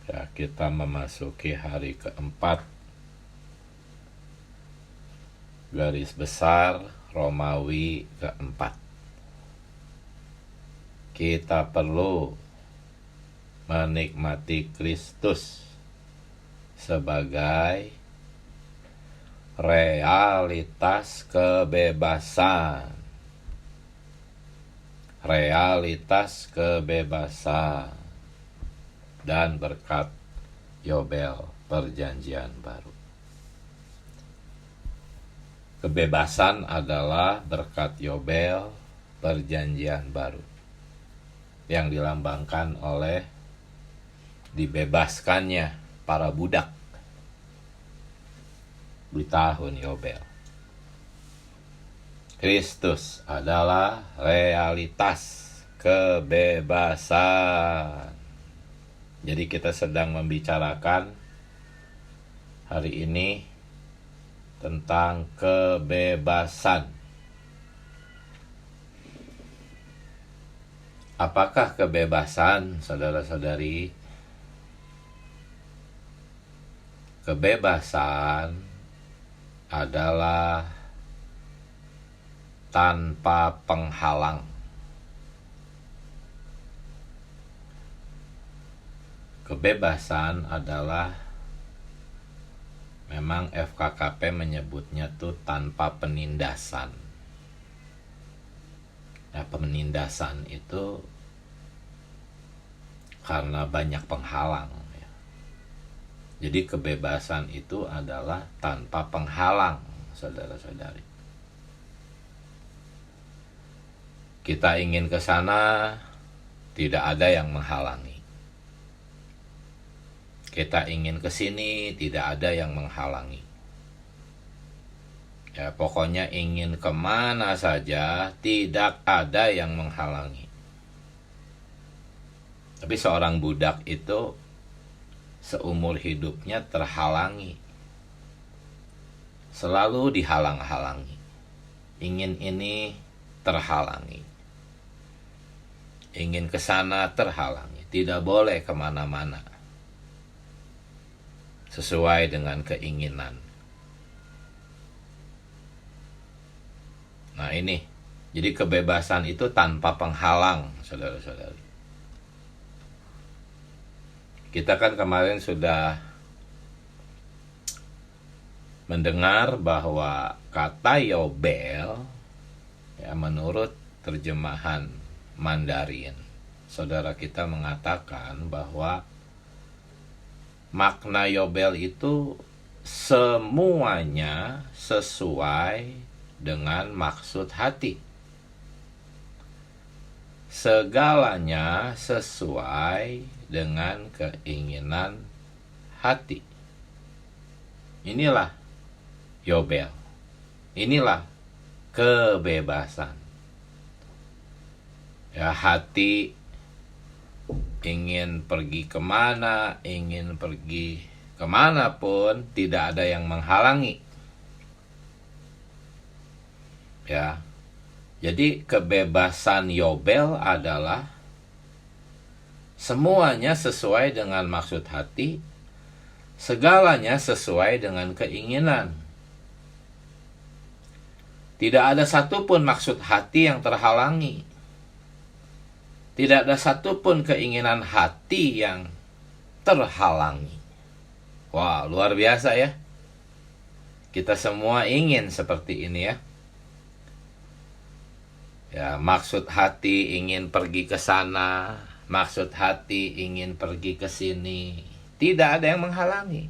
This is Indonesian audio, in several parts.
Ya, kita memasuki hari keempat garis besar Romawi keempat. Kita perlu menikmati Kristus sebagai realitas kebebasan. Realitas kebebasan dan berkat Yobel perjanjian baru. Kebebasan adalah berkat Yobel perjanjian baru yang dilambangkan oleh dibebaskannya para budak di tahun Yobel. Kristus adalah realitas kebebasan. Jadi kita sedang membicarakan hari ini tentang kebebasan. Apakah kebebasan, saudara-saudari? Kebebasan adalah tanpa penghalang. Kebebasan adalah, memang FKKP menyebutnya tuh tanpa penindasan. Nah, penindasan itu karena banyak penghalang. Ya. Jadi kebebasan itu adalah tanpa penghalang, saudara-saudari. Kita ingin ke sana, tidak ada yang menghalangi. Kita ingin ke sini, tidak ada yang menghalangi. Ya, pokoknya ingin kemana saja, tidak ada yang menghalangi. Tapi seorang budak itu seumur hidupnya terhalangi. Selalu dihalang-halangi. Ingin ini terhalangi. Ingin ke sana terhalangi. Tidak boleh kemana-mana sesuai dengan keinginan. Nah ini, jadi kebebasan itu tanpa penghalang, saudara-saudari. Kita kan kemarin sudah mendengar bahwa kata Yobel, ya, menurut terjemahan Mandarin, saudara kita mengatakan bahwa makna Yobel itu semuanya sesuai dengan maksud hati. Segalanya sesuai dengan keinginan hati. Inilah Yobel. Inilah kebebasan. Ya, hati ingin pergi kemana, ingin pergi kemanapun, tidak ada yang menghalangi. Ya, jadi kebebasan Yobel adalah semuanya sesuai dengan maksud hati, segalanya sesuai dengan keinginan. Tidak ada satupun maksud hati yang terhalangi. Tidak ada satupun keinginan hati yang terhalangi. Wah, luar biasa ya. Kita semua ingin seperti ini ya. Ya, maksud hati ingin pergi ke sana, maksud hati ingin pergi ke sini. Tidak ada yang menghalangi.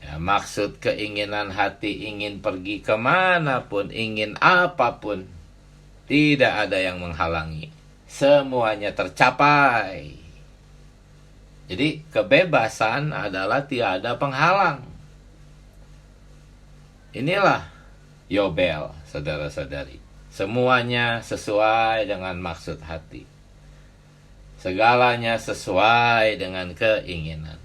Ya, maksud keinginan hati ingin pergi kemanapun, ingin apapun. Tidak ada yang menghalangi. Semuanya tercapai. Jadi kebebasan adalah tiada penghalang. Inilah Yobel, saudara-saudari. Semuanya sesuai dengan maksud hati. Segalanya sesuai dengan keinginan.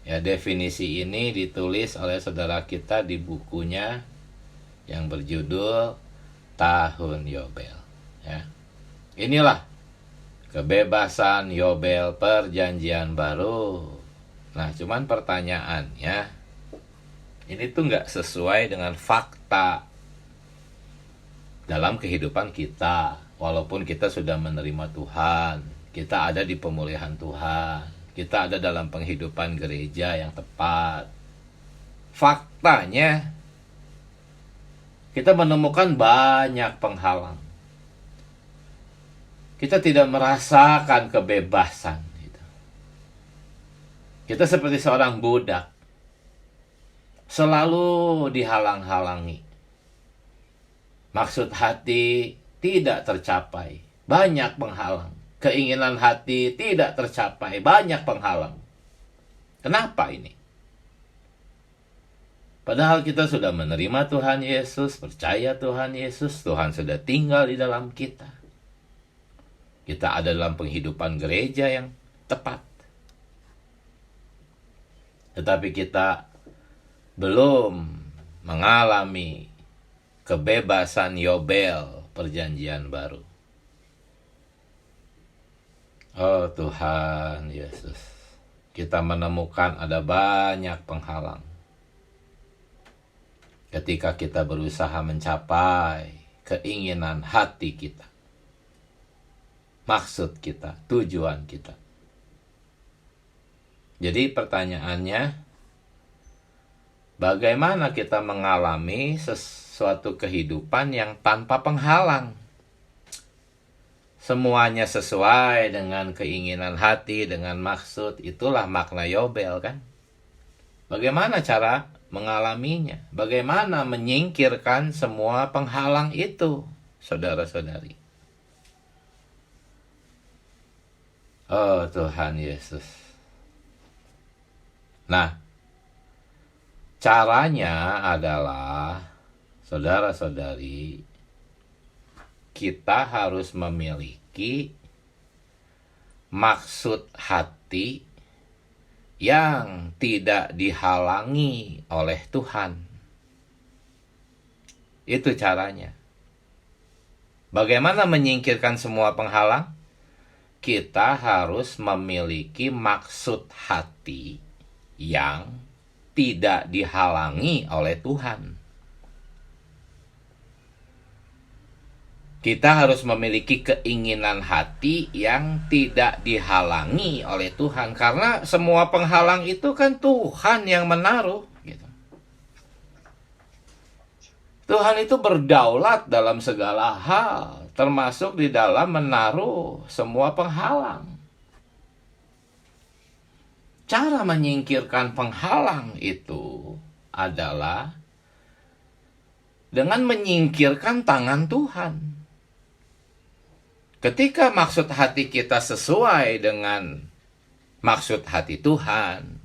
Ya, definisi ini ditulis oleh saudara kita di bukunya yang berjudul Tahun Yobel. Ya. Inilah Kebebasan, Yobel, perjanjian baru. Nah, cuman pertanyaannya, ini tuh nggak sesuai dengan fakta dalam kehidupan kita. Walaupun kita sudah menerima Tuhan, kita ada di pemulihan Tuhan, kita ada dalam penghidupan gereja yang tepat. Faktanya, kita menemukan banyak penghalang. Kita tidak merasakan kebebasan. Kita seperti seorang budak, selalu dihalang-halangi. Maksud hati tidak tercapai, banyak penghalang. Keinginan hati tidak tercapai, banyak penghalang. Kenapa ini? Padahal kita sudah menerima Tuhan Yesus, percaya Tuhan Yesus, Tuhan sudah tinggal di dalam kita. Kita ada dalam penghidupan gereja yang tepat. Tetapi kita belum mengalami kebebasan Yobel, perjanjian baru. Oh Tuhan Yesus, kita menemukan ada banyak penghalang. Ketika kita berusaha mencapai keinginan hati kita, maksud kita, tujuan kita. Jadi pertanyaannya, bagaimana kita mengalami sesuatu kehidupan yang tanpa penghalang? Semuanya sesuai dengan keinginan hati, dengan maksud. Itulah makna Yobel, kan? Bagaimana cara mengalaminya? Bagaimana menyingkirkan semua penghalang itu, saudara-saudari? Oh Tuhan Yesus. Nah, caranya adalah, saudara-saudari, kita harus memiliki maksud hati yang tidak dihalangi oleh Tuhan. Itu caranya. Bagaimana menyingkirkan semua penghalang? Kita harus memiliki maksud hati yang tidak dihalangi oleh Tuhan. Kita harus memiliki keinginan hati yang tidak dihalangi oleh Tuhan. Karena semua penghalang itu kan Tuhan yang menaruh. Gitu. Tuhan itu berdaulat dalam segala hal, termasuk di dalam menaruh semua penghalang. Cara menyingkirkan penghalang itu adalah dengan menyingkirkan tangan Tuhan. Ketika maksud hati kita sesuai dengan maksud hati Tuhan,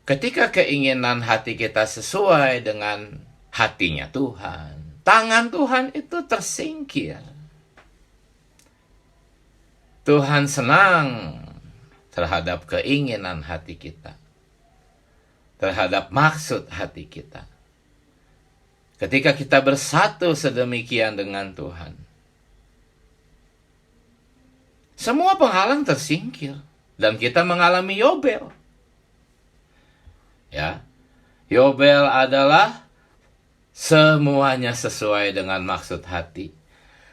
ketika keinginan hati kita sesuai dengan hatinya Tuhan, tangan Tuhan itu tersingkir. Tuhan senang terhadap keinginan hati kita, terhadap maksud hati kita. Ketika kita bersatu sedemikian dengan Tuhan, semua penghalang tersingkir dan kita mengalami Yobel. Ya, Yobel adalah semuanya sesuai dengan maksud hati.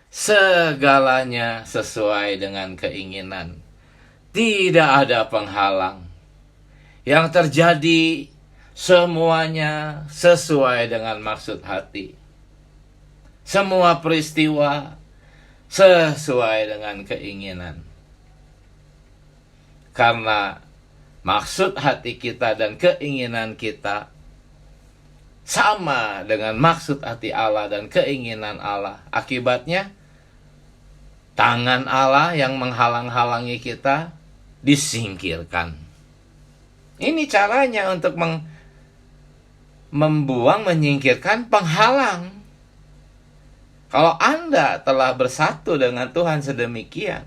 Segalanya sesuai dengan keinginan. Tidak ada penghalang. Yang terjadi semuanya sesuai dengan maksud hati. Semua peristiwa sesuai dengan keinginan. Karena maksud hati kita dan keinginan kita sama dengan maksud hati Allah dan keinginan Allah. Akibatnya, tangan Allah yang menghalang-halangi kita disingkirkan. Ini caranya untuk menyingkirkan penghalang. Kalau Anda telah bersatu dengan Tuhan sedemikian,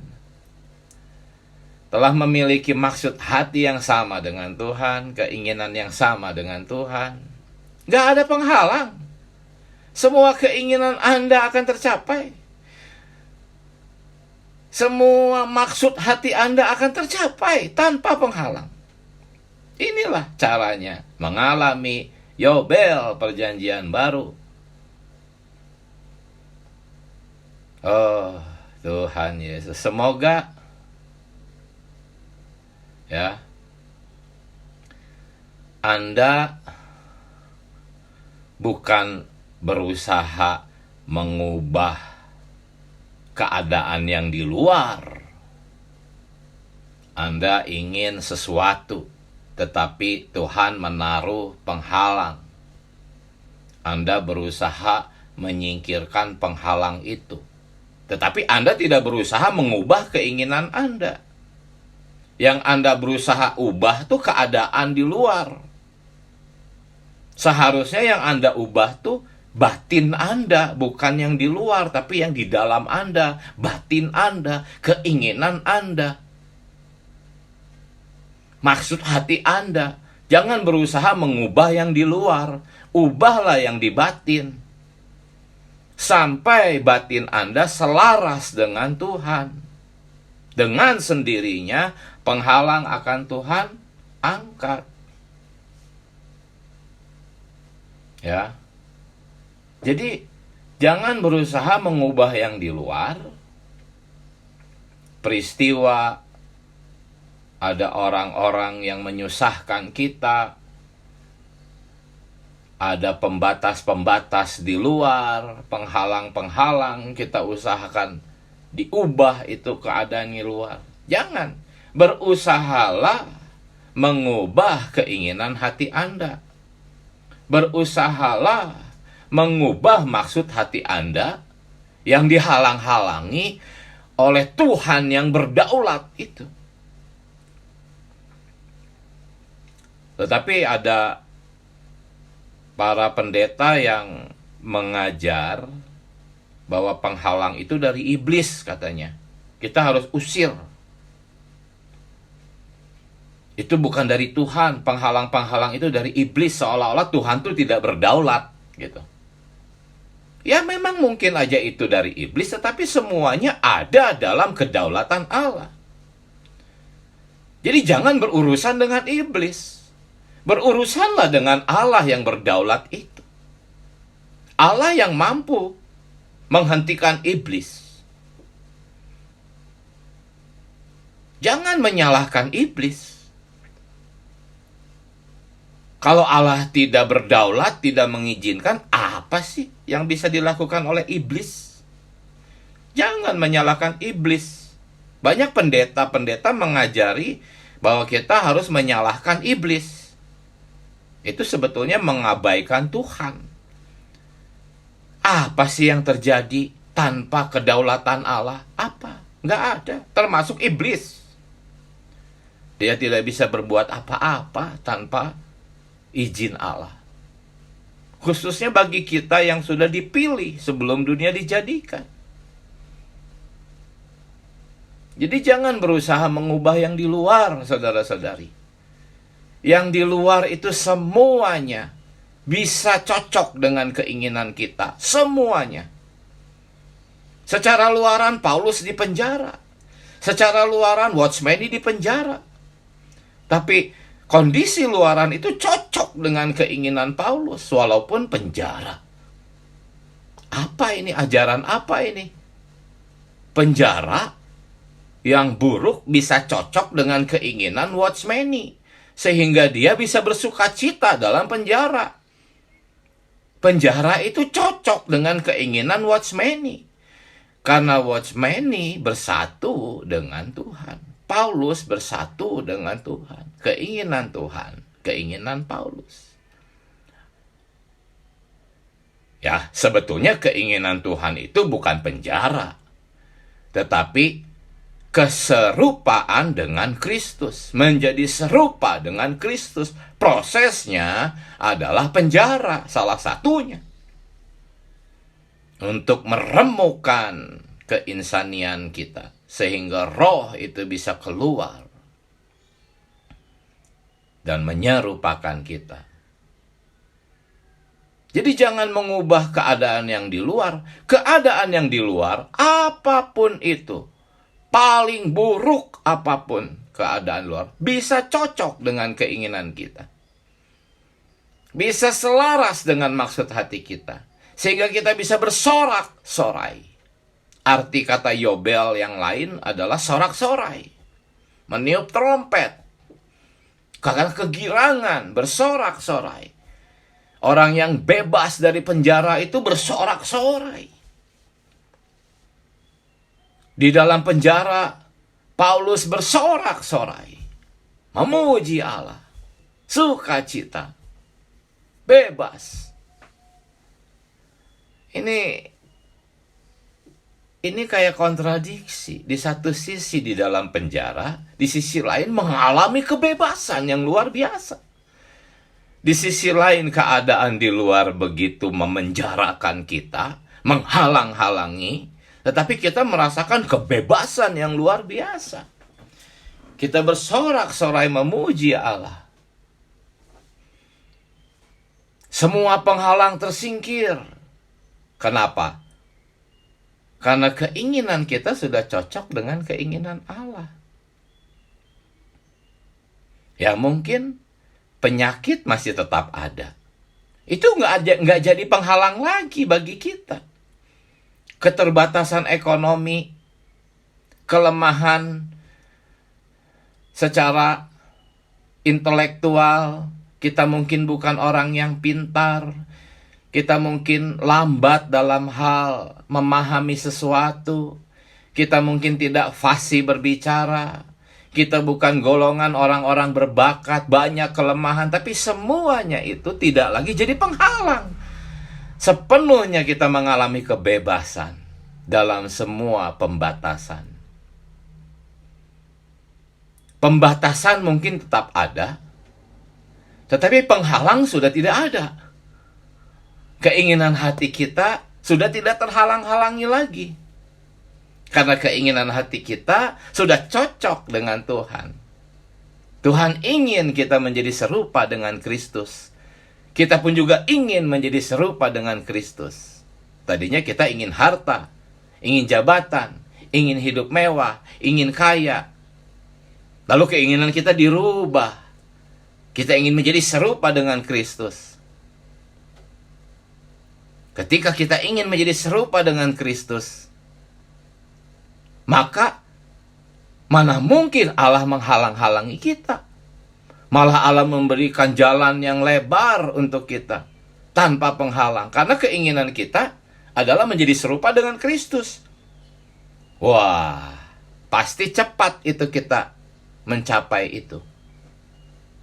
telah memiliki maksud hati yang sama dengan Tuhan, keinginan yang sama dengan Tuhan, gak ada penghalang. Semua keinginan Anda akan tercapai. semua maksud hati Anda akan tercapai tanpa penghalang. Inilah caranya mengalami Yobel perjanjian baru. Oh, Tuhan Yesus, semoga ya Anda bukan berusaha mengubah keadaan yang di luar. Anda ingin sesuatu, tetapi Tuhan menaruh penghalang. Anda berusaha menyingkirkan penghalang itu, tetapi Anda tidak berusaha mengubah keinginan Anda. Yang Anda berusaha ubah tuh keadaan di luar. Seharusnya yang Anda ubah tuh batin Anda, bukan yang di luar, tapi yang di dalam Anda, batin Anda, keinginan Anda, maksud hati Anda. Jangan berusaha mengubah yang di luar, ubahlah yang di batin. Sampai batin Anda selaras dengan Tuhan. Dengan sendirinya penghalang akan Tuhan angkat. Ya. Jadi jangan berusaha mengubah yang di luar. Peristiwa, ada orang-orang yang menyusahkan kita, ada pembatas-pembatas di luar, penghalang-penghalang, kita usahakan diubah itu keadaan di luar. Jangan, berusahalah mengubah keinginan hati Anda. Berusahalah mengubah maksud hati Anda yang dihalang-halangi oleh Tuhan yang berdaulat itu. Tetapi ada para pendeta yang mengajar bahwa penghalang itu dari iblis katanya. Kita harus usir. Itu bukan dari Tuhan. Penghalang-penghalang itu dari iblis, seolah-olah Tuhan itu tidak berdaulat gitu. Ya memang mungkin aja itu dari iblis, tetapi semuanya ada dalam kedaulatan Allah. Jadi jangan berurusan dengan iblis. Berurusanlah dengan Allah yang berdaulat itu. Allah yang mampu menghentikan iblis. Jangan menyalahkan iblis. Kalau Allah tidak berdaulat, tidak mengizinkan, apa sih yang bisa dilakukan oleh iblis? Jangan menyalahkan iblis. Banyak pendeta-pendeta mengajari bahwa kita harus menyalahkan iblis. Itu sebetulnya mengabaikan Tuhan. Apa sih yang terjadi tanpa kedaulatan Allah? Apa? Nggak ada, termasuk iblis. Dia tidak bisa berbuat apa-apa tanpa izin Allah. Khususnya bagi kita yang sudah dipilih sebelum dunia dijadikan. Jadi jangan berusaha mengubah yang di luar, saudara-saudari. Yang di luar itu semuanya bisa cocok dengan keinginan kita. Semuanya. Secara luaran Paulus di penjara. Secara luaran Watchmeni di penjara. Tapi kondisi luaran itu cocok dengan keinginan Paulus walaupun penjara. Apa ini? Ajaran apa ini? Penjara yang buruk bisa cocok dengan keinginan Watchmeni, sehingga dia bisa bersukacita dalam penjara. Penjara itu cocok dengan keinginan Watchmeni, karena Watchmeni bersatu dengan Tuhan. Paulus bersatu dengan Tuhan. Keinginan Tuhan, keinginan Paulus. Ya, sebetulnya keinginan Tuhan itu bukan penjara, tetapi keserupaan dengan Kristus. Menjadi serupa dengan Kristus. Prosesnya adalah penjara, salah satunya. Untuk meremukkan keinsanian kita, sehingga roh itu bisa keluar dan menyerupakan kita. Jadi jangan mengubah keadaan yang di luar. Keadaan yang di luar, apapun itu, Sepaling buruk apapun keadaan luar, bisa cocok dengan keinginan kita. Bisa selaras dengan maksud hati kita. Sehingga kita bisa bersorak-sorai. Arti kata Yobel yang lain adalah sorak-sorai. Meniup trompet. Karena kegirangan, bersorak-sorai. Orang yang bebas dari penjara itu bersorak-sorai. Di dalam penjara, Paulus bersorak-sorai. Memuji Allah. Sukacita. Bebas. Ini kayak kontradiksi. Di satu sisi di dalam penjara, di sisi lain mengalami kebebasan yang luar biasa. Di sisi lain keadaan di luar begitu memenjarakan kita, menghalang-halangi, tetapi kita merasakan kebebasan yang luar biasa. Kita bersorak-sorai memuji Allah. Semua penghalang tersingkir. Kenapa? Karena keinginan kita sudah cocok dengan keinginan Allah. Ya mungkin penyakit masih tetap ada. Itu nggak jadi penghalang lagi bagi kita. Keterbatasan ekonomi, kelemahan secara intelektual, kita mungkin bukan orang yang pintar, kita mungkin lambat dalam hal memahami sesuatu, kita mungkin tidak fasih berbicara, kita bukan golongan orang-orang berbakat, banyak kelemahan, tapi semuanya itu tidak lagi jadi penghalang. Sepenuhnya kita mengalami kebebasan dalam semua pembatasan. Pembatasan mungkin tetap ada, tetapi penghalang sudah tidak ada. Keinginan hati kita sudah tidak terhalang-halangi lagi. Karena keinginan hati kita sudah cocok dengan Tuhan. Tuhan ingin kita menjadi serupa dengan Kristus. Kita pun juga ingin menjadi serupa dengan Kristus. Tadinya kita ingin harta, ingin jabatan, ingin hidup mewah, ingin kaya. Lalu keinginan kita dirubah. Kita ingin menjadi serupa dengan Kristus. Ketika kita ingin menjadi serupa dengan Kristus, maka mana mungkin Allah menghalang-halangi kita. Malah Allah memberikan jalan yang lebar untuk kita tanpa penghalang. Karena keinginan kita adalah menjadi serupa dengan Kristus. Wah, pasti cepat itu kita mencapai itu.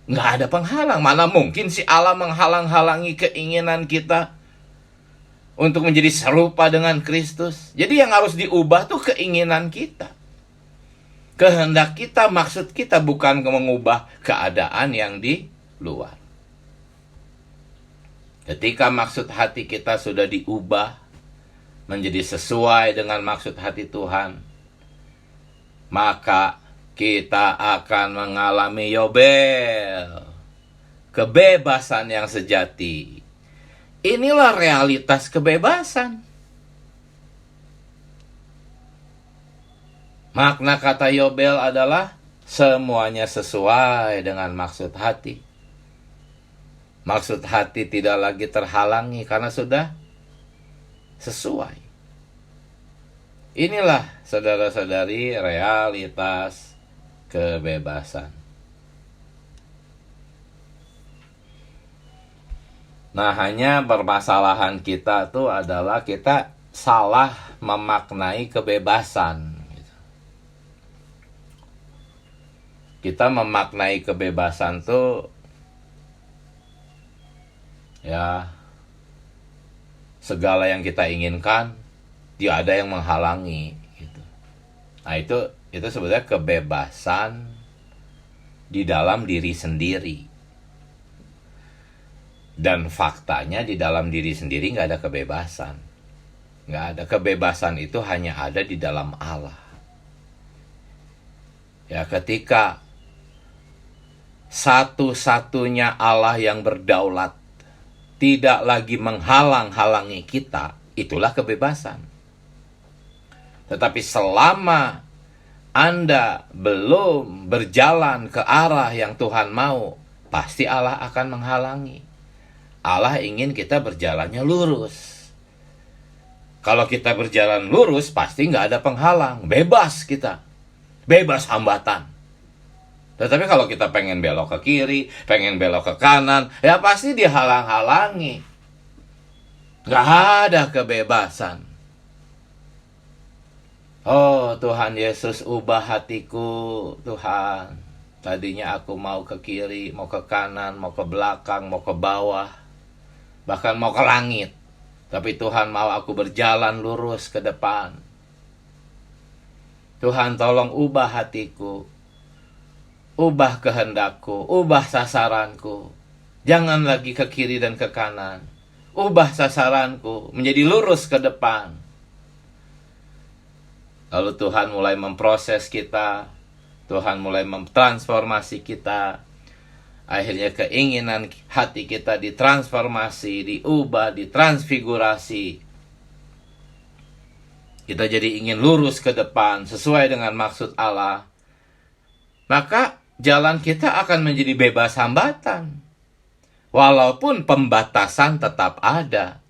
Nggak ada penghalang. Mana mungkin si Allah menghalang-halangi keinginan kita untuk menjadi serupa dengan Kristus. Jadi yang harus diubah tuh keinginan kita. Kehendak kita, maksud kita bukan mengubah keadaan yang di luar. Ketika maksud hati kita sudah diubah menjadi sesuai dengan maksud hati Tuhan, maka kita akan mengalami Yobel, kebebasan yang sejati. Inilah realitas kebebasan. Makna kata Yobel adalah semuanya sesuai dengan maksud hati. Maksud hati tidak lagi terhalangi karena sudah sesuai. Inilah saudara-saudari realitas kebebasan. Nah, hanya permasalahan kita tuh adalah kita salah memaknai kebebasan. Kita memaknai kebebasan tuh ya segala yang kita inginkan tidak ada yang menghalangi gitu. Nah, itu sebenarnya kebebasan di dalam diri sendiri. Dan faktanya di dalam diri sendiri nggak ada kebebasan. Nggak ada. Kebebasan itu hanya ada di dalam Allah. Ya, ketika satu-satunya Allah yang berdaulat tidak lagi menghalang-halangi kita, itulah kebebasan. Tetapi selama Anda belum berjalan ke arah yang Tuhan mau, pasti Allah akan menghalangi. Allah ingin kita berjalannya lurus. Kalau kita berjalan lurus, pasti nggak ada penghalang. Bebas kita. Bebas hambatan. Tetapi kalau kita pengen belok ke kiri, pengen belok ke kanan, ya pasti dihalang-halangi. Nggak ada kebebasan. Oh Tuhan Yesus, ubah hatiku Tuhan. Tadinya aku mau ke kiri, mau ke kanan, mau ke belakang, mau ke bawah, bahkan mau ke langit. Tapi Tuhan mau aku berjalan lurus ke depan. Tuhan tolong ubah hatiku, ubah kehendakku, ubah sasaranku. Jangan lagi ke kiri dan ke kanan. Ubah sasaranku menjadi lurus ke depan. Lalu Tuhan mulai memproses kita. Tuhan mulai mentransformasi kita. Akhirnya keinginan hati kita ditransformasi, diubah, ditransfigurasi. Kita jadi ingin lurus ke depan sesuai dengan maksud Allah. Maka jalan kita akan menjadi bebas hambatan. Walaupun pembatasan tetap ada.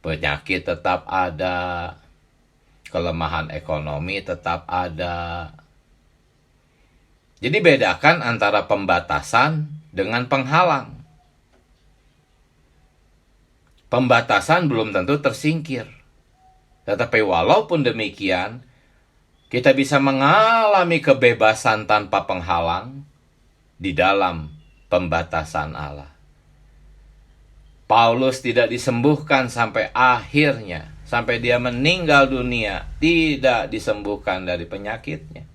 Penyakit tetap ada. Kelemahan ekonomi tetap ada. Jadi bedakan antara pembatasan dengan penghalang. Pembatasan belum tentu tersingkir. Tetapi walaupun demikian, kita bisa mengalami kebebasan tanpa penghalang di dalam pembatasan Allah. Paulus tidak disembuhkan sampai akhirnya, sampai dia meninggal dunia, tidak disembuhkan dari penyakitnya.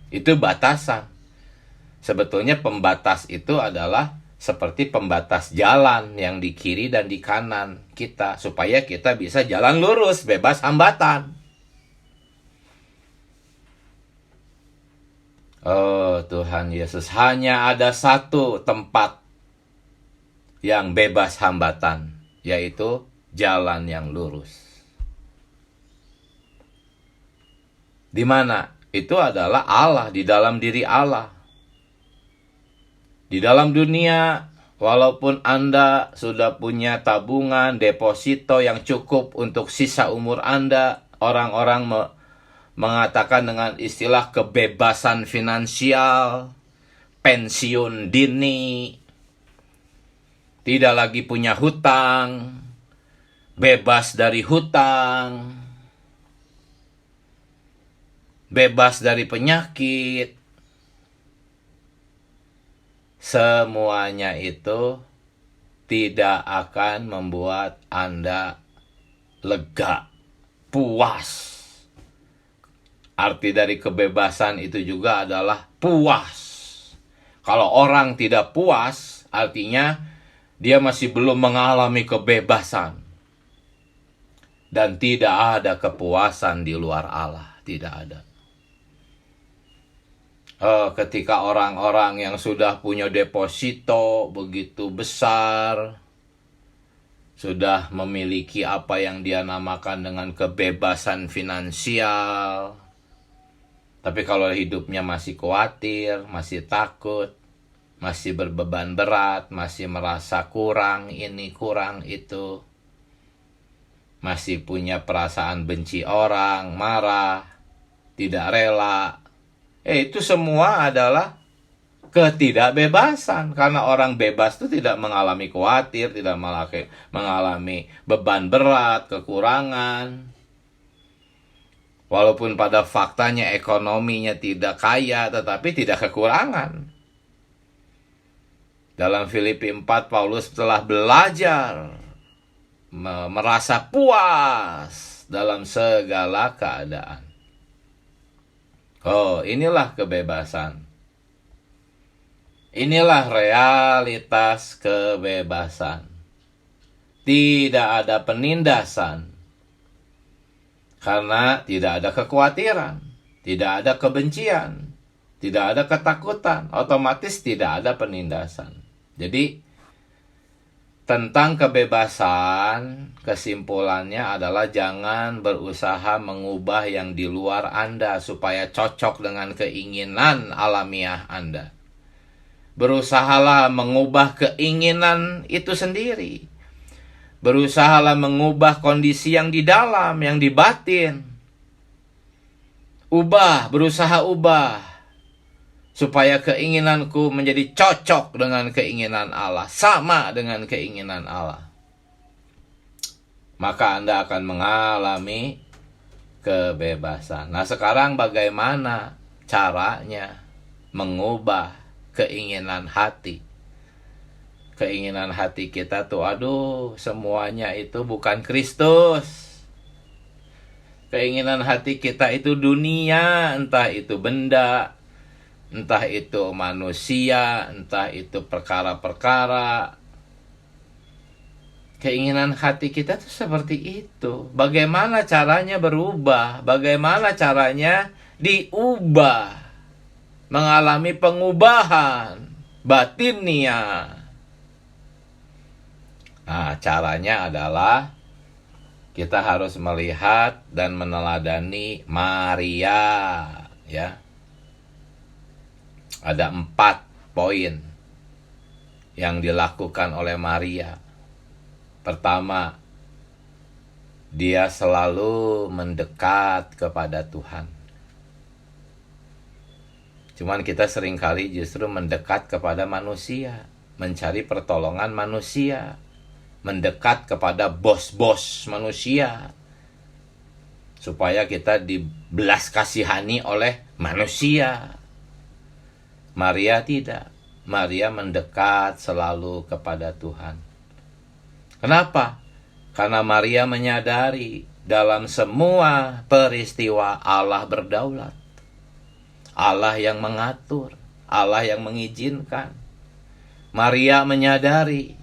Itu batasan. Sebetulnya pembatas itu adalah seperti pembatas jalan yang di kiri dan di kanan kita, supaya kita bisa jalan lurus, bebas hambatan. Oh Tuhan Yesus, hanya ada satu tempat yang bebas hambatan, yaitu jalan yang lurus. Di mana? Itu adalah Allah, di dalam diri Allah. Di dalam dunia, walaupun Anda sudah punya tabungan, deposito yang cukup untuk sisa umur Anda, orang-orang mengatakan dengan istilah kebebasan finansial, pensiun dini, tidak lagi punya hutang, bebas dari hutang, bebas dari penyakit. Semuanya itu tidak akan membuat Anda lega, puas. Arti dari kebebasan itu juga adalah puas. Kalau orang tidak puas, artinya dia masih belum mengalami kebebasan. Dan tidak ada kepuasan di luar Allah, tidak ada. Ketika orang-orang yang sudah punya deposito begitu besar, sudah memiliki apa yang dia namakan dengan kebebasan finansial, tapi kalau hidupnya masih khawatir, masih takut, masih berbeban berat, masih merasa kurang ini, kurang itu, masih punya perasaan benci orang, marah, tidak rela, itu semua adalah ketidakbebasan. Karena orang bebas itu tidak mengalami khawatir, tidak mengalami beban berat, kekurangan. Walaupun pada faktanya ekonominya tidak kaya, tetapi tidak kekurangan. Dalam Filipi 4, Paulus telah belajar merasa puas dalam segala keadaan. Oh, inilah kebebasan. Inilah realitas kebebasan. Tidak ada penindasan. Karena tidak ada kekhawatiran, tidak ada kebencian, tidak ada ketakutan, otomatis tidak ada penindasan. Jadi, Tentang kebebasan, kesimpulannya adalah jangan berusaha mengubah yang di luar Anda supaya cocok dengan keinginan alamiah Anda. Berusahalah mengubah keinginan itu sendiri. Berusahalah mengubah kondisi yang di dalam, yang di batin. Berusaha ubah. Supaya keinginanku menjadi cocok dengan keinginan Allah, sama dengan keinginan Allah. Maka Anda akan mengalami kebebasan. Nah, sekarang bagaimana caranya mengubah keinginan hati? Keinginan hati kita tuh, semuanya itu bukan Kristus. Keinginan hati kita itu dunia, entah itu benda, entah itu manusia, entah itu perkara-perkara. Keinginan hati kita tuh seperti itu. Bagaimana caranya berubah? Bagaimana caranya diubah? Mengalami pengubahan batinia. Nah, caranya adalah kita harus melihat dan meneladani Maria, ya. Ada 4 poin yang dilakukan oleh Maria. Pertama, dia selalu mendekat kepada Tuhan. Cuman kita seringkali justru mendekat kepada manusia, mencari pertolongan manusia, mendekat kepada bos-bos manusia, supaya kita dibelas kasihani oleh manusia. Maria tidak. Maria mendekat selalu kepada Tuhan. Kenapa? Karena Maria menyadari dalam semua peristiwa Allah berdaulat. Allah yang mengatur, Allah yang mengizinkan. Maria menyadari,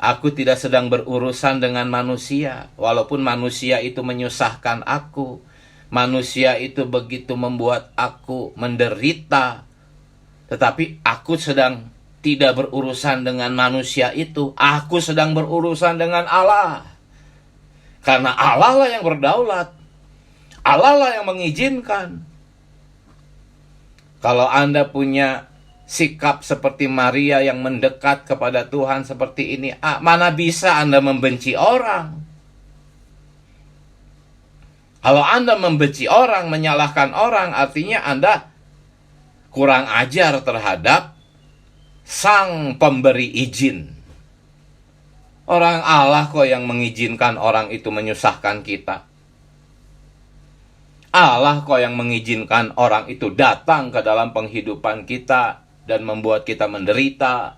aku tidak sedang berurusan dengan manusia, walaupun manusia itu menyusahkan aku. Manusia itu begitu membuat aku menderita. Tetapi aku sedang tidak berurusan dengan manusia itu. Aku sedang berurusan dengan Allah. Karena Allah lah yang berdaulat. Allah lah yang mengizinkan. Kalau Anda punya sikap seperti Maria yang mendekat kepada Tuhan seperti ini, mana bisa Anda membenci orang? Kalau Anda membenci orang, menyalahkan orang, artinya Anda kurang ajar terhadap Sang pemberi izin. Orang Allah kok yang mengizinkan orang itu menyusahkan kita. Allah kok yang mengizinkan orang itu datang ke dalam penghidupan kita dan membuat kita menderita.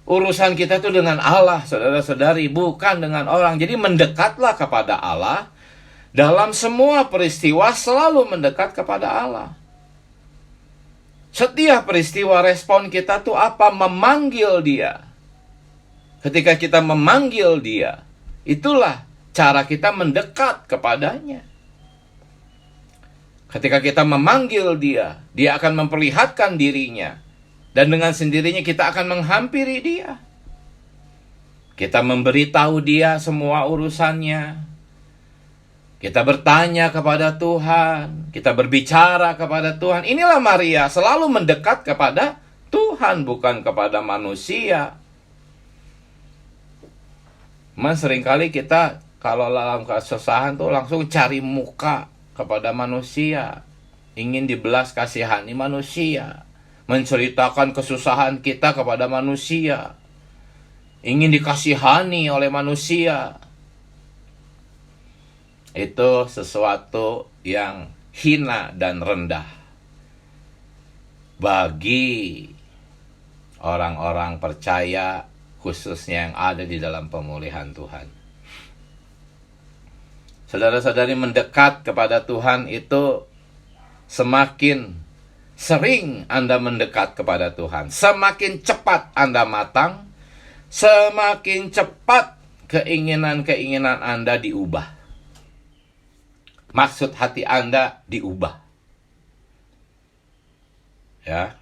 Urusan kita itu dengan Allah, saudara-saudari, bukan dengan orang. Jadi mendekatlah kepada Allah. Dalam semua peristiwa selalu mendekat kepada Allah. Setiap peristiwa respon kita tuh apa? Memanggil Dia. Ketika kita memanggil Dia, itulah cara kita mendekat kepadanya. Ketika kita memanggil Dia, Dia akan memperlihatkan dirinya. Dan dengan sendirinya kita akan menghampiri Dia. Kita memberitahu Dia semua urusannya. Kita bertanya kepada Tuhan, kita berbicara kepada Tuhan. Inilah Maria, selalu mendekat kepada Tuhan, bukan kepada manusia. Seringkali kita kalau dalam kesusahan tuh langsung cari muka kepada manusia. Ingin dibelas kasihani manusia. Menceritakan kesusahan kita kepada manusia. Ingin dikasihani oleh manusia. Itu sesuatu yang hina dan rendah bagi orang-orang percaya, khususnya yang ada di dalam pemulihan Tuhan. Saudara-saudari, mendekat kepada Tuhan itu semakin sering Anda mendekat kepada Tuhan, semakin cepat Anda matang, semakin cepat keinginan-keinginan Anda diubah. Maksud hati Anda diubah. Ya.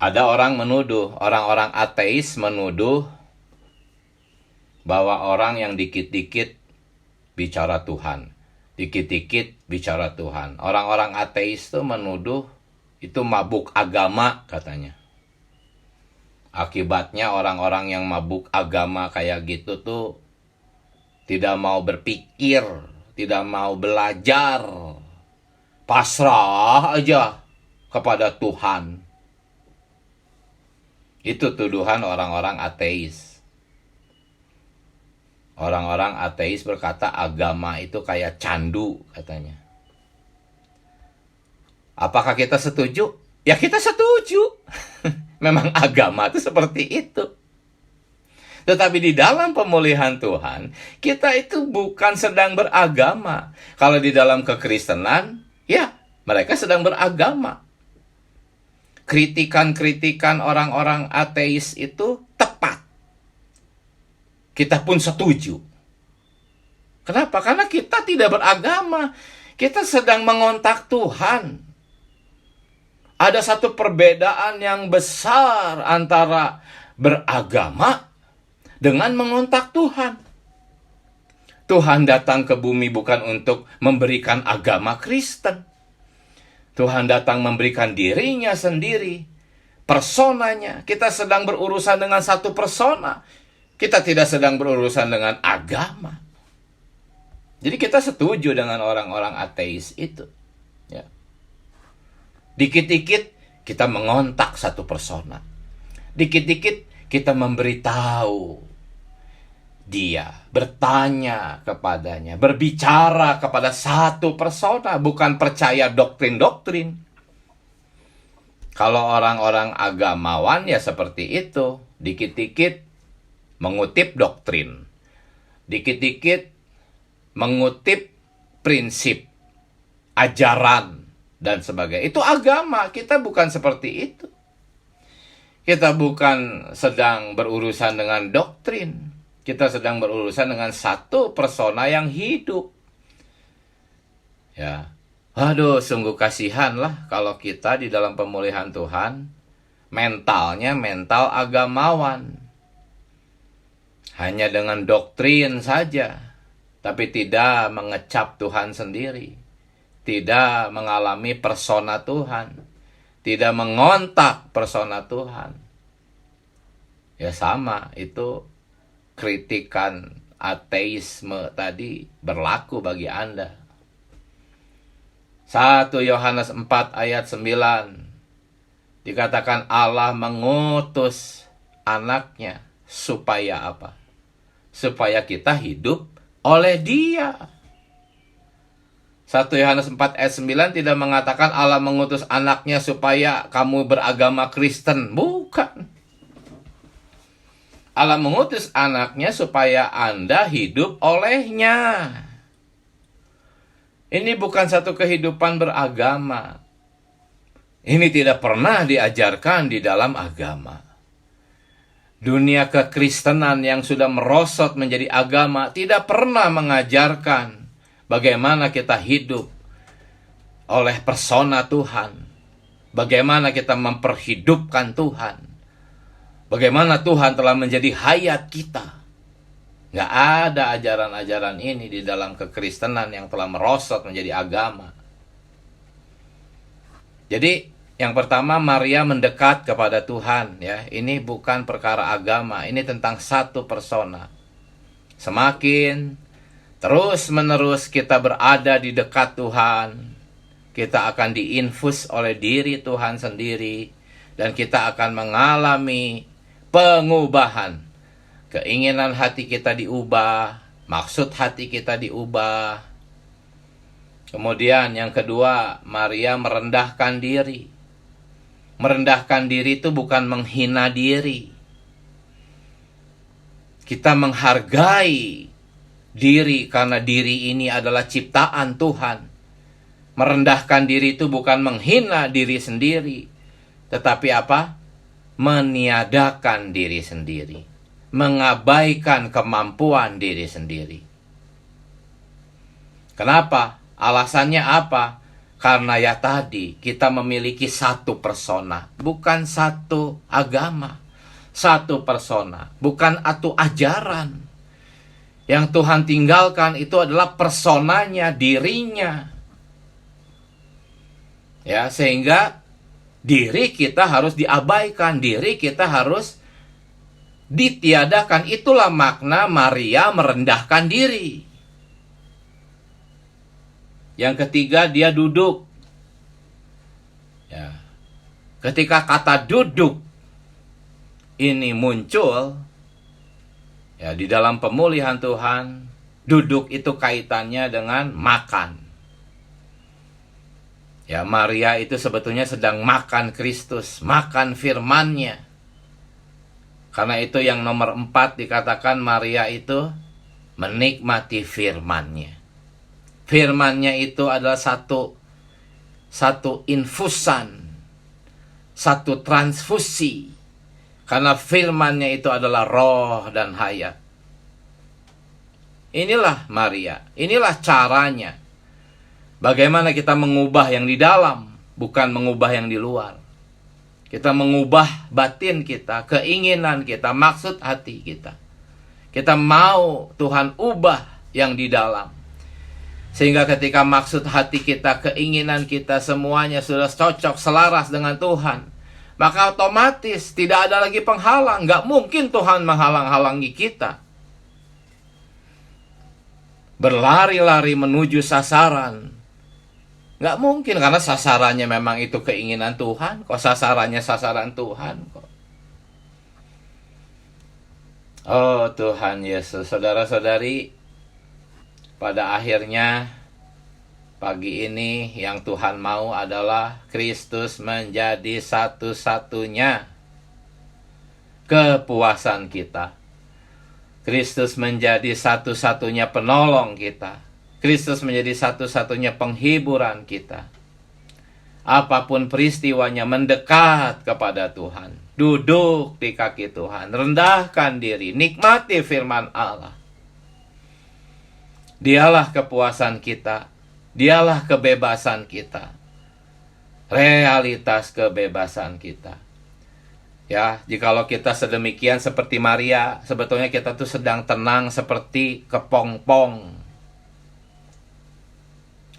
Ada orang menuduh, orang-orang ateis menuduh bahwa orang yang dikit-dikit bicara Tuhan, dikit-dikit bicara Tuhan. Orang-orang ateis itu menuduh itu mabuk agama katanya. Akibatnya orang-orang yang mabuk agama kayak gitu tuh tidak mau berpikir, tidak mau belajar, pasrah aja kepada Tuhan. Itu tuduhan orang-orang ateis. Orang-orang ateis berkata agama itu kayak candu katanya. Apakah kita setuju? Ya kita setuju. Memang agama itu seperti itu. Tetapi di dalam pemulihan Tuhan, kita itu bukan sedang beragama. Kalau di dalam kekristenan, ya mereka sedang beragama. Kritikan-kritikan orang-orang ateis itu tepat. Kita pun setuju. Kenapa? Karena kita tidak beragama. Kita sedang mengontak Tuhan. Ada satu perbedaan yang besar antara beragama dengan mengontak Tuhan. Tuhan datang ke bumi bukan untuk memberikan agama Kristen. Tuhan datang memberikan dirinya sendiri, personanya. Kita sedang berurusan dengan satu persona. Kita tidak sedang berurusan dengan agama. Jadi kita setuju dengan orang-orang ateis itu. Ya. Dikit-dikit kita mengontak satu persona. Dikit-dikit kita memberitahu dia, bertanya kepadanya, berbicara kepada satu persona, bukan percaya doktrin-doktrin. Kalau orang-orang agamawan ya seperti itu, dikit-dikit mengutip doktrin, dikit-dikit mengutip prinsip, ajaran, dan sebagainya. Itu agama, kita bukan seperti itu. Kita bukan sedang berurusan dengan doktrin. Kita sedang berurusan dengan satu persona yang hidup. Ya. Aduh, sungguh kasihan lah kalau kita di dalam pemulihan Tuhan mentalnya mental agamawan. Hanya dengan doktrin saja, tapi tidak mengecap Tuhan sendiri. Tidak mengalami persona Tuhan. Tidak mengontak persona Tuhan. Ya sama, itu kritikan ateisme tadi berlaku bagi Anda. 1 Yohanes 4 ayat 9 dikatakan Allah mengutus anaknya supaya apa? Supaya kita hidup oleh Dia. 1 Yohanes 4 ayat 9 tidak mengatakan Allah mengutus anaknya supaya kamu beragama Kristen. Bukan. Allah mengutus anaknya supaya Anda hidup olehnya. Ini bukan satu kehidupan beragama. Ini tidak pernah diajarkan di dalam agama. Dunia kekristenan yang sudah merosot menjadi agama tidak pernah mengajarkan bagaimana kita hidup oleh persona Tuhan. Bagaimana kita memperhidupkan Tuhan. Bagaimana Tuhan telah menjadi hayat kita. Nggak ada ajaran-ajaran ini di dalam kekristenan yang telah merosot menjadi agama. Jadi yang pertama, Maria mendekat kepada Tuhan. Ya, ini bukan perkara agama, ini tentang satu persona. Semakin terus-menerus kita berada di dekat Tuhan, kita akan diinfus oleh diri Tuhan sendiri, dan kita akan mengalami pengubahan. Keinginan hati kita diubah, maksud hati kita diubah. Kemudian yang kedua, Maria merendahkan diri. Merendahkan diri itu bukan menghina diri. Kita menghargai diri karena diri ini adalah ciptaan Tuhan. Merendahkan diri itu bukan menghina diri sendiri, tetapi apa? Meniadakan diri sendiri, mengabaikan kemampuan diri sendiri. Kenapa? Alasannya apa? Karena ya tadi, kita memiliki satu persona, bukan satu agama. Satu persona, bukan satu ajaran. Yang Tuhan tinggalkan itu adalah personanya, dirinya. Ya, sehingga diri kita harus diabaikan, diri kita harus ditiadakan. Itulah makna Maria merendahkan diri. Yang ketiga, dia duduk. Ya. Ketika kata duduk ini muncul, ya, di dalam pemulihan Tuhan, duduk itu kaitannya dengan makan. Ya, Maria itu sebetulnya sedang makan Kristus, makan firman-Nya. Karena itu yang nomor 4 dikatakan Maria itu menikmati firman-Nya. Firman-Nya itu adalah satu infusan, satu transfusi. Karena firman-Nya itu adalah roh dan hayat. Inilah Maria, inilah caranya. Bagaimana kita mengubah yang di dalam, bukan mengubah yang di luar. Kita mengubah batin kita, keinginan kita, maksud hati kita. Kita mau Tuhan ubah yang di dalam. Sehingga ketika maksud hati kita, keinginan kita, semuanya sudah cocok, selaras dengan Tuhan, maka otomatis tidak ada lagi penghalang. Nggak mungkin Tuhan menghalang-halangi kita. Berlari-lari menuju sasaran. Nggak mungkin, karena sasarannya memang itu keinginan Tuhan. Kok sasarannya sasaran Tuhan kok. Oh Tuhan Yesus, saudara-saudari, pada akhirnya pagi ini yang Tuhan mau adalah Kristus menjadi satu-satunya kepuasan kita. Kristus menjadi satu-satunya penolong kita. Kristus menjadi satu-satunya penghiburan kita. Apapun peristiwanya, mendekat kepada Tuhan. Duduk di kaki Tuhan. Rendahkan diri. Nikmati firman Allah. Dialah kepuasan kita. Dialah kebebasan kita. Realitas kebebasan kita. Ya, jikalau kita sedemikian seperti Maria, sebetulnya kita tuh sedang tenang seperti kepompong.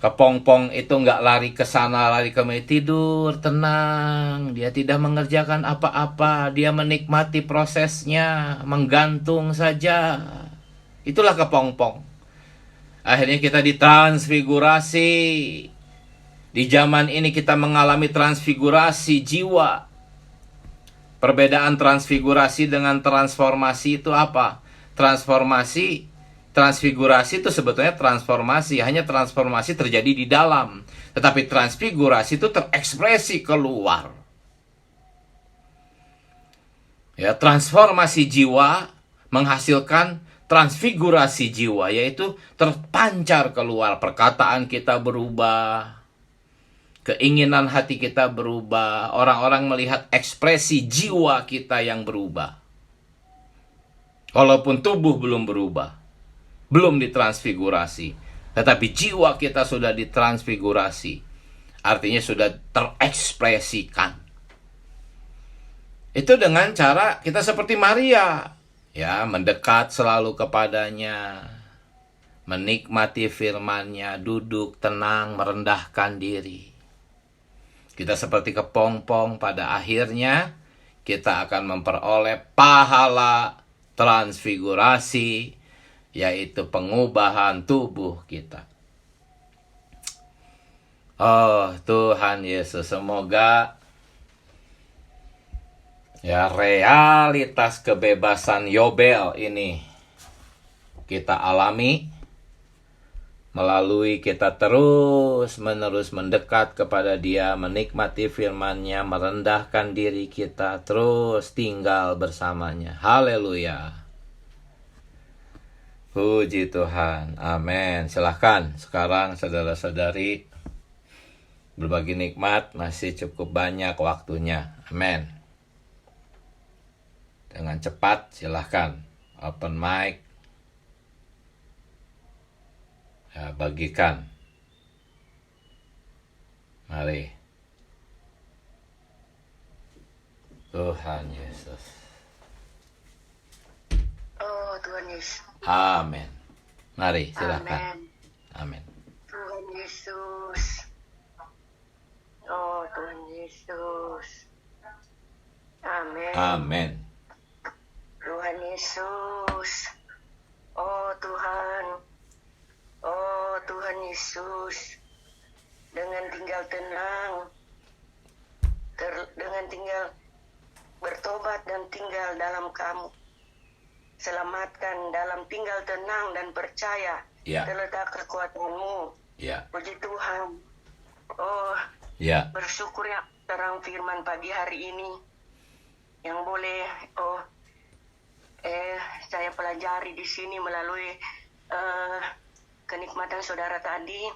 Kepompong itu nggak lari ke sana, lari ke sini, tidur tenang. Dia tidak mengerjakan apa-apa. Dia menikmati prosesnya, menggantung saja. Itulah kepompong. Akhirnya kita ditransfigurasi. Di zaman ini kita mengalami transfigurasi jiwa. Perbedaan transfigurasi dengan transformasi itu apa? Transfigurasi itu sebetulnya transformasi. Hanya transformasi terjadi di dalam. Tetapi transfigurasi itu terekspresi keluar. Ya, transformasi jiwa menghasilkan transfigurasi jiwa, yaitu terpancar keluar. Perkataan kita berubah, keinginan hati kita berubah, orang-orang melihat ekspresi jiwa kita yang berubah. Walaupun tubuh belum berubah, belum ditransfigurasi, tetapi jiwa kita sudah ditransfigurasi. Artinya sudah terekspresikan. Itu dengan cara kita seperti Maria. Ya, mendekat selalu kepadanya, menikmati firman-Nya, duduk tenang, merendahkan diri. Kita seperti kepompong, pada akhirnya kita akan memperoleh pahala transfigurasi, yaitu pengubahan tubuh kita. Oh Tuhan Yesus, semoga ya, realitas kebebasan Yobel ini kita alami melalui kita terus-menerus mendekat kepada Dia, menikmati firman-Nya, merendahkan diri kita, terus tinggal bersamanya. Haleluya. Puji Tuhan. Amin. Silahkan sekarang saudara-saudari berbagi nikmat, masih cukup banyak waktunya. Amin. Dengan cepat, silahkan open mic, ya, bagikan. Mari. Tuhan Yesus. Oh Tuhan Yesus. Amin. Mari, silakan. Amin. Amin. Tuhan Yesus. Oh Tuhan Yesus. Amin. Amin. Tuhan Yesus. Oh Tuhan. Oh Tuhan Yesus. Dengan tinggal tenang. Dengan tinggal bertobat dan tinggal dalam Kamu. Selamatkan dalam tinggal tenang dan percaya. Ya. Terletak kekuatan-Mu. Ya. Puji Tuhan. Oh, Ya. bersyukur ya terang firman pagi hari ini yang boleh saya pelajari di sini melalui kenikmatan saudara tadi,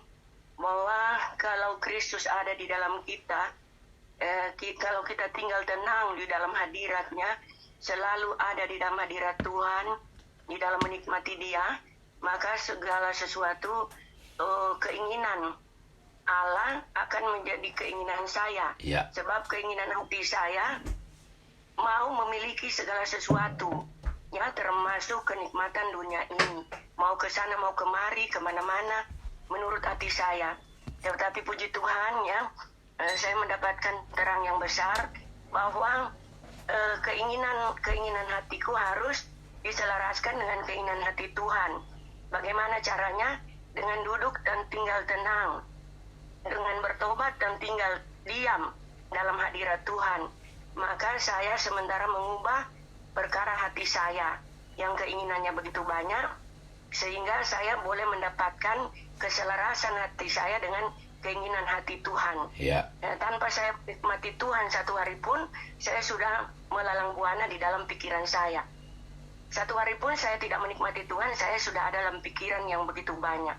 bahwa kalau Kristus ada di dalam kita, kalau kita tinggal tenang di dalam hadirat-Nya, selalu ada di dalam hadirat Tuhan, di dalam menikmati Dia, maka segala sesuatu keinginan Allah akan menjadi keinginan saya. Ya. Sebab keinginan hati saya mau memiliki segala sesuatu, ya, termasuk kenikmatan dunia ini. Mau ke sana, mau kemari, kemana-mana, menurut hati saya. Tetapi puji Tuhan, ya, saya mendapatkan terang yang besar bahwa keinginan hatiku harus diselaraskan dengan keinginan hati Tuhan. Bagaimana caranya? Dengan duduk dan tinggal tenang, dengan bertobat dan tinggal diam dalam hadirat Tuhan. Maka saya sementara mengubah perkara hati saya yang keinginannya begitu banyak, sehingga saya boleh mendapatkan keselarasan hati saya dengan keinginan hati Tuhan. Ya. Tanpa saya nikmati Tuhan satu hari pun, saya sudah melalang buana di dalam pikiran saya. Satu hari pun saya tidak menikmati Tuhan, saya sudah ada dalam pikiran yang begitu banyak.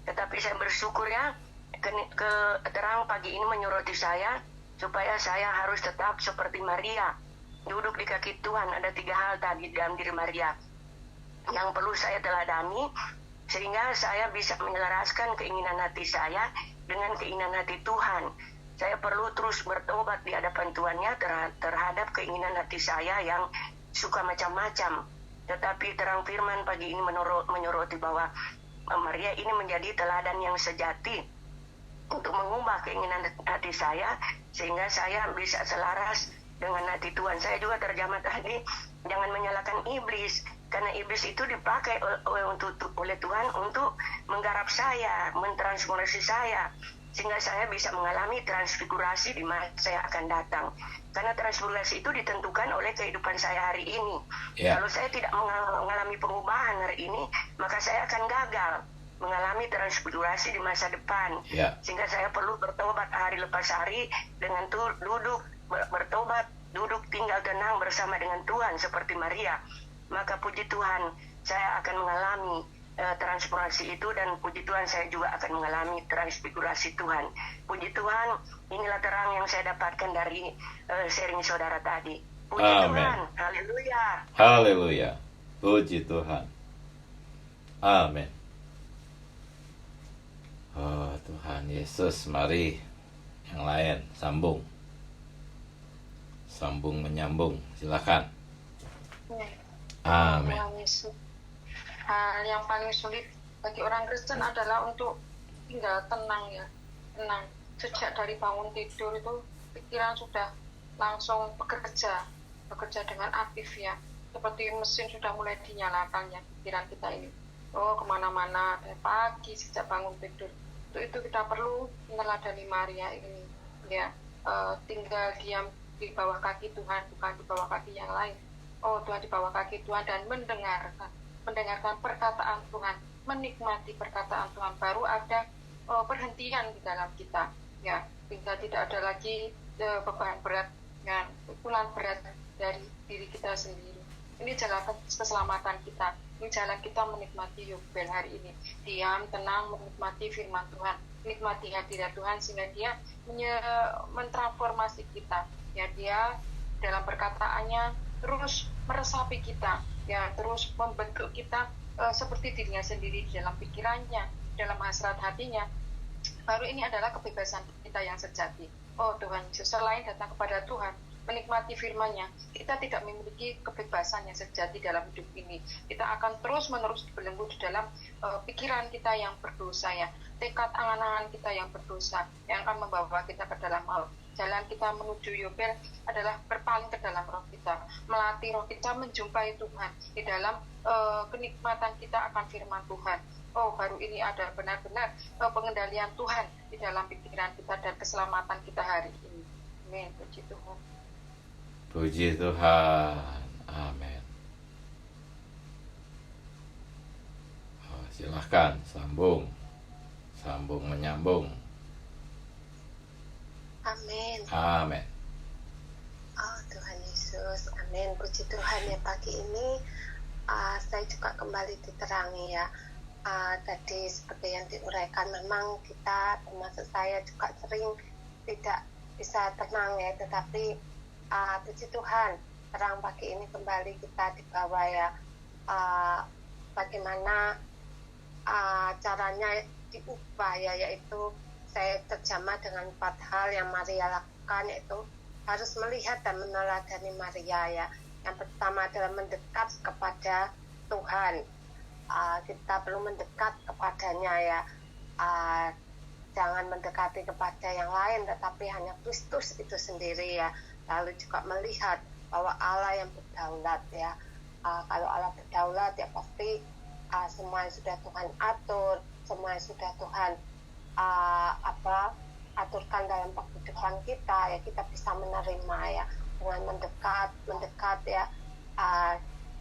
Tetapi saya bersyukur ya, terang pagi ini menyoroti saya, supaya saya harus tetap seperti Maria, duduk di kaki Tuhan. Ada 3 hal tadi dalam diri Maria yang perlu saya teladani, sehingga saya bisa menyelaraskan keinginan hati saya dengan keinginan hati Tuhan. Saya perlu terus bertobat di hadapan Tuhan-Nya terhadap keinginan hati saya yang suka macam-macam. Tetapi terang firman pagi ini menyoroti bahwa Maria ini menjadi teladan yang sejati untuk mengubah keinginan hati saya, sehingga saya bisa selaras dengan hati Tuhan. Saya juga terjamah tadi, jangan menyalahkan iblis, karena iblis itu dipakai oleh Tuhan untuk menggarap saya, mentransformasi saya, sehingga saya bisa mengalami transfigurasi di masa yang akan datang. Karena transfigurasi itu ditentukan oleh kehidupan saya hari ini. Yeah. Kalau saya tidak mengalami pengubahan hari ini, maka saya akan gagal mengalami transfigurasi di masa depan. Yeah. Sehingga saya perlu bertobat hari lepas hari dengan duduk bertobat, duduk tinggal tenang bersama dengan Tuhan seperti Maria. Maka puji Tuhan, saya akan mengalami transformasi itu, dan puji Tuhan saya juga akan mengalami transfigurasi Tuhan. Puji Tuhan, inilah terang yang saya dapatkan dari sharing saudara tadi. Puji Amen. Tuhan, haleluya. Haleluya. Puji Tuhan. Amin. Oh Tuhan Yesus, mari yang lain sambung. Sambung menyambung, silakan. Amin. Tuhan Yesus. Hal yang paling sulit bagi orang Kristen adalah untuk tinggal tenang, ya, tenang. Sejak dari bangun tidur itu pikiran sudah langsung bekerja dengan aktif, ya, seperti mesin sudah mulai dinyalakan, ya, pikiran kita ini. Oh, kemana-mana dari pagi sejak bangun tidur. Untuk itu kita perlu meneladani Maria ini, ya, tinggal diam di bawah kaki Tuhan, bukan di bawah kaki yang lain. Oh, Tuhan di bawah kaki Tuhan, dan mendengarkan perkataan Tuhan, menikmati perkataan Tuhan, baru ada perhentian di dalam kita, ya, sehingga tidak ada lagi beban berat, ya, pukulan berat dari diri kita sendiri. Ini jalan keselamatan kita, ini jalan kita menikmati Yubel hari ini, diam, tenang, menikmati firman Tuhan, menikmati hadirat Tuhan, sehingga Dia mentransformasi kita, ya, Dia dalam perkataannya terus meresapi kita, ya, terus membentuk kita seperti dirinya sendiri di dalam pikirannya, dalam hasrat hatinya, Baru ini adalah kebebasan kita yang sejati. Oh Tuhan Yesus, selain datang kepada Tuhan, menikmati firman-Nya, kita tidak memiliki kebebasan yang sejati dalam hidup ini. Kita akan terus-menerus dibelenggu di dalam pikiran kita yang berdosa ya, tekad angan-angan kita yang berdosa, yang akan membawa kita ke dalam maut. Jalan kita menuju Yobel adalah berpaling ke dalam roh kita, melatih roh kita menjumpai Tuhan di dalam kenikmatan kita akan firman Tuhan. Oh, baru ini ada benar-benar pengendalian Tuhan di dalam pikiran kita dan keselamatan kita hari ini. Amin. Puji Tuhan. Puji Tuhan. Amin. Oh, silahkan sambung. Sambung menyambung. Amin. Amin. Oh Tuhan Yesus, amin. Puji Tuhan ya, pagi ini saya juga kembali diterangi ya. Tadi seperti yang diuraikan, memang kita termasuk saya juga sering tidak bisa tenang ya, tetapi puji Tuhan, terang pagi ini kembali kita dibawa ya, bagaimana caranya diubah ya, yaitu saya terjemah dengan 4 hal yang Maria lakukan, yaitu harus melihat dan meneladani Maria ya. Yang pertama adalah mendekat kepada Tuhan. Kita perlu mendekat kepadanya ya, jangan mendekati kepada yang lain, tetapi hanya Kristus itu sendiri ya. Lalu juga melihat bahwa Allah yang berdaulat ya, kalau Allah berdaulat ya pasti semua yang sudah Tuhan atur, semua yang sudah Tuhan aturkan dalam kehidupan kita ya, kita bisa menerima ya dengan mendekat ya.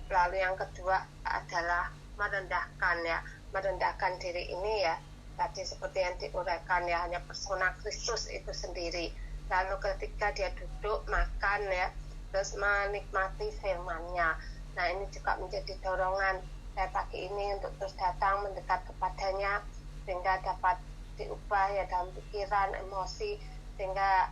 Lalu yang kedua adalah merendahkan diri ini ya, tadi seperti yang diuraikan ya, hanya persona Kristus itu sendiri. Lalu ketika dia duduk makan ya, terus menikmati firman-Nya. Nah, ini juga menjadi dorongan saya pagi ini untuk terus datang mendekat kepadanya, sehingga dapat diubah ya dalam pikiran, emosi, sehingga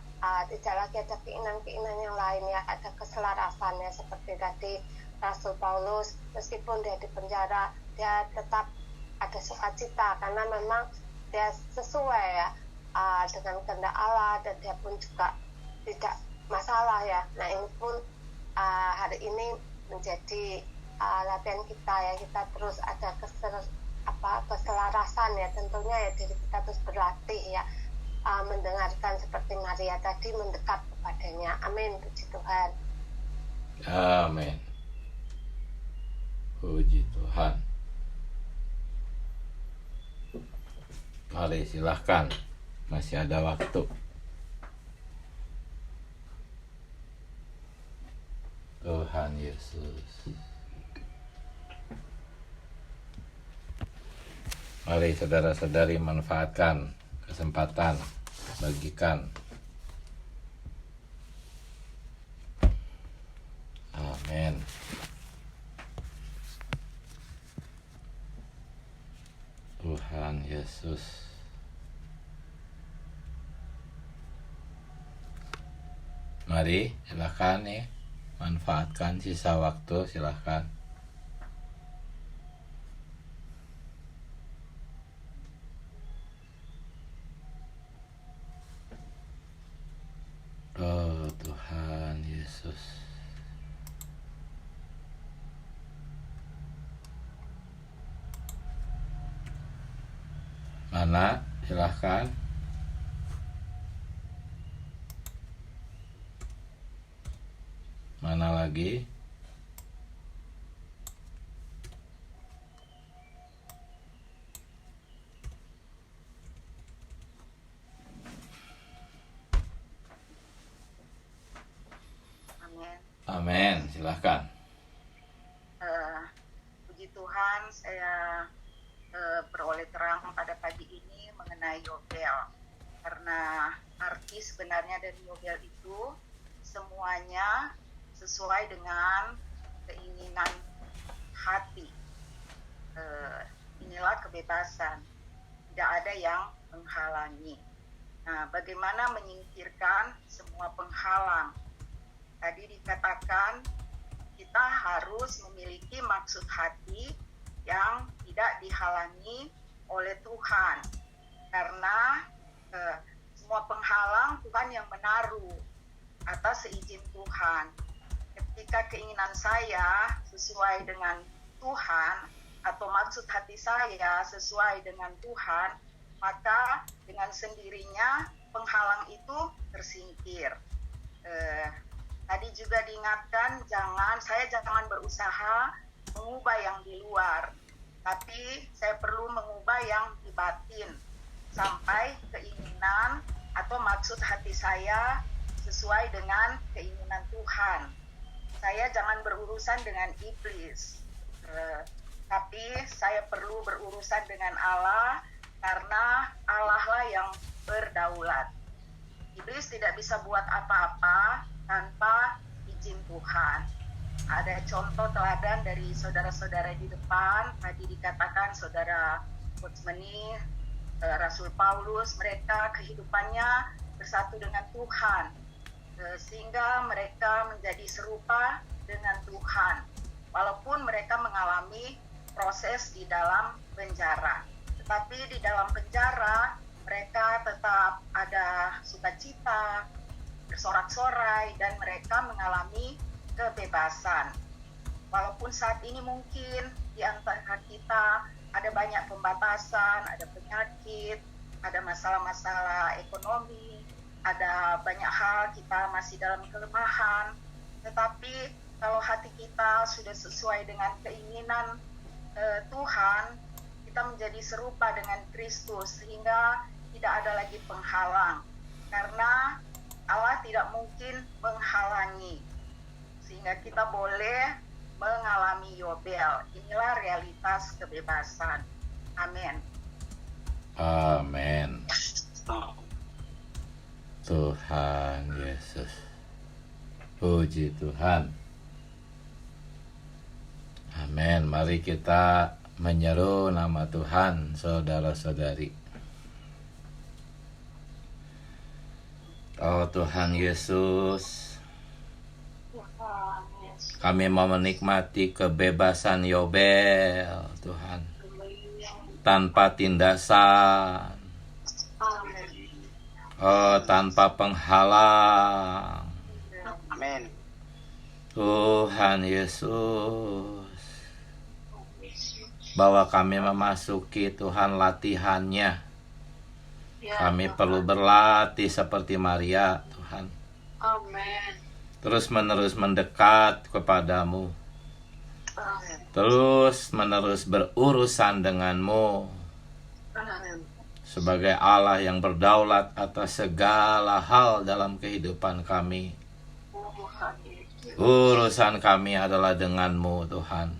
tidak lagi ada keinginan-keinginan yang lain ya, ada keselarasan ya, seperti tadi Rasul Paulus, meskipun dia di penjara, dia tetap ada sukacita karena memang dia sesuai ya dengan kehendak Allah, dan dia pun juga tidak masalah ya. Nah, ini pun hari ini menjadi latihan kita ya, kita terus ada keselarasan ya, tentunya ya diri kita terus berlatih ya, mendengarkan seperti Maria tadi, mendekat kepadanya. Amin. Puji Tuhan. Amin. Puji Tuhan. Mari silahkan, masih ada waktu. Tuhan Yesus. Mari saudara-saudari manfaatkan kesempatan, bagikan. Amin. Tuhan Yesus. Mari silakan nih, manfaatkan sisa waktu, silakan. Oh Tuhan Yesus. Mana? Silahkan. Mana lagi? Amin. Amin, silahkan. Puji Tuhan, saya beroleh terang pada pagi ini mengenai Yobel, karena arti sebenarnya dari Yobel itu semuanya sesuai dengan keinginan hati. Inilah kebebasan, tidak ada yang menghalangi. Nah, bagaimana menyingkirkan semua penghalang? Tadi dikatakan kita harus memiliki maksud hati yang tidak dihalangi oleh Tuhan, karena Semua penghalang Tuhan yang menaruh atas seizin Tuhan. Ketika keinginan saya sesuai dengan Tuhan atau maksud hati saya sesuai dengan Tuhan, maka dengan sendirinya penghalang itu tersingkir. Tadi juga diingatkan, saya jangan berusaha mengubah yang di luar, tapi saya perlu mengubah yang di batin sampai keinginan atau maksud hati saya sesuai dengan keinginan Tuhan. Saya jangan berurusan dengan iblis, tapi saya perlu berurusan dengan Allah, karena Allah lah yang berdaulat. Iblis tidak bisa buat apa-apa tanpa izin Tuhan. Ada contoh teladan dari saudara-saudara di depan, tadi dikatakan saudara Kutsmeni, Rasul Paulus, mereka kehidupannya bersatu dengan Tuhan, sehingga mereka menjadi serupa dengan Tuhan, walaupun mereka mengalami proses di dalam penjara. Tetapi di dalam penjara, mereka tetap ada sukacita, bersorak-sorai, dan mereka mengalami kebebasan. Walaupun saat ini mungkin di antara kita ada banyak pembatasan, ada penyakit, ada masalah-masalah ekonomi, ada banyak hal kita masih dalam kelemahan, tetapi kalau hati kita sudah sesuai dengan keinginan Tuhan, kita menjadi serupa dengan Kristus, sehingga tidak ada lagi penghalang, karena Allah tidak mungkin menghalangi, sehingga kita boleh mengalami Yobel. Inilah realitas kebebasan. Amin. Amin. Tuhan Yesus. Puji Tuhan. Amin. Mari kita menyeru nama Tuhan, saudara-saudari. Oh Tuhan Yesus, kami mau menikmati kebebasan Yobel, Tuhan, tanpa tindasan, tanpa penghalang. Amin. Tuhan Yesus, bahwa kami memasuki Tuhan latihannya. Kami perlu berlatih seperti Maria, Tuhan. Amin. Terus-menerus mendekat kepadamu. Terus-menerus berurusan denganmu. Sebagai Allah yang berdaulat atas segala hal dalam kehidupan kami. Urusan kami adalah denganmu, Tuhan.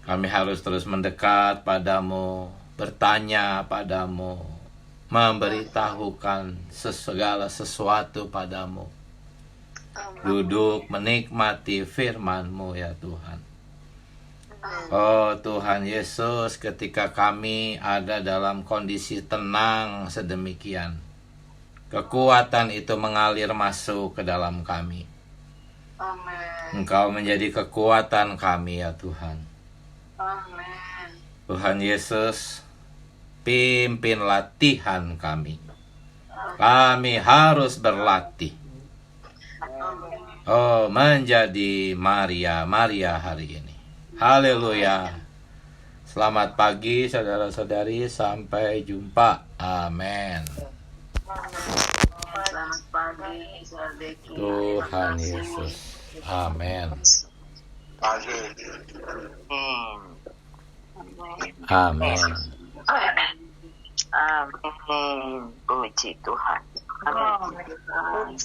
Kami harus terus mendekat padamu, bertanya padamu, memberitahukan segala sesuatu padamu. Duduk menikmati firman-Mu ya Tuhan. Oh Tuhan Yesus, ketika kami ada dalam kondisi tenang sedemikian, kekuatan itu mengalir masuk ke dalam kami. Engkau menjadi kekuatan kami ya Tuhan. Tuhan Yesus, pimpin latihan kami. Kami harus berlatih. Oh, menjadi Maria hari ini. Haleluya. Selamat pagi saudara-saudari, sampai jumpa. Amin. Selamat pagi, Saudara. Tuhan Yesus. Amin. Amin. Amin. Puji Tuhan. Amin.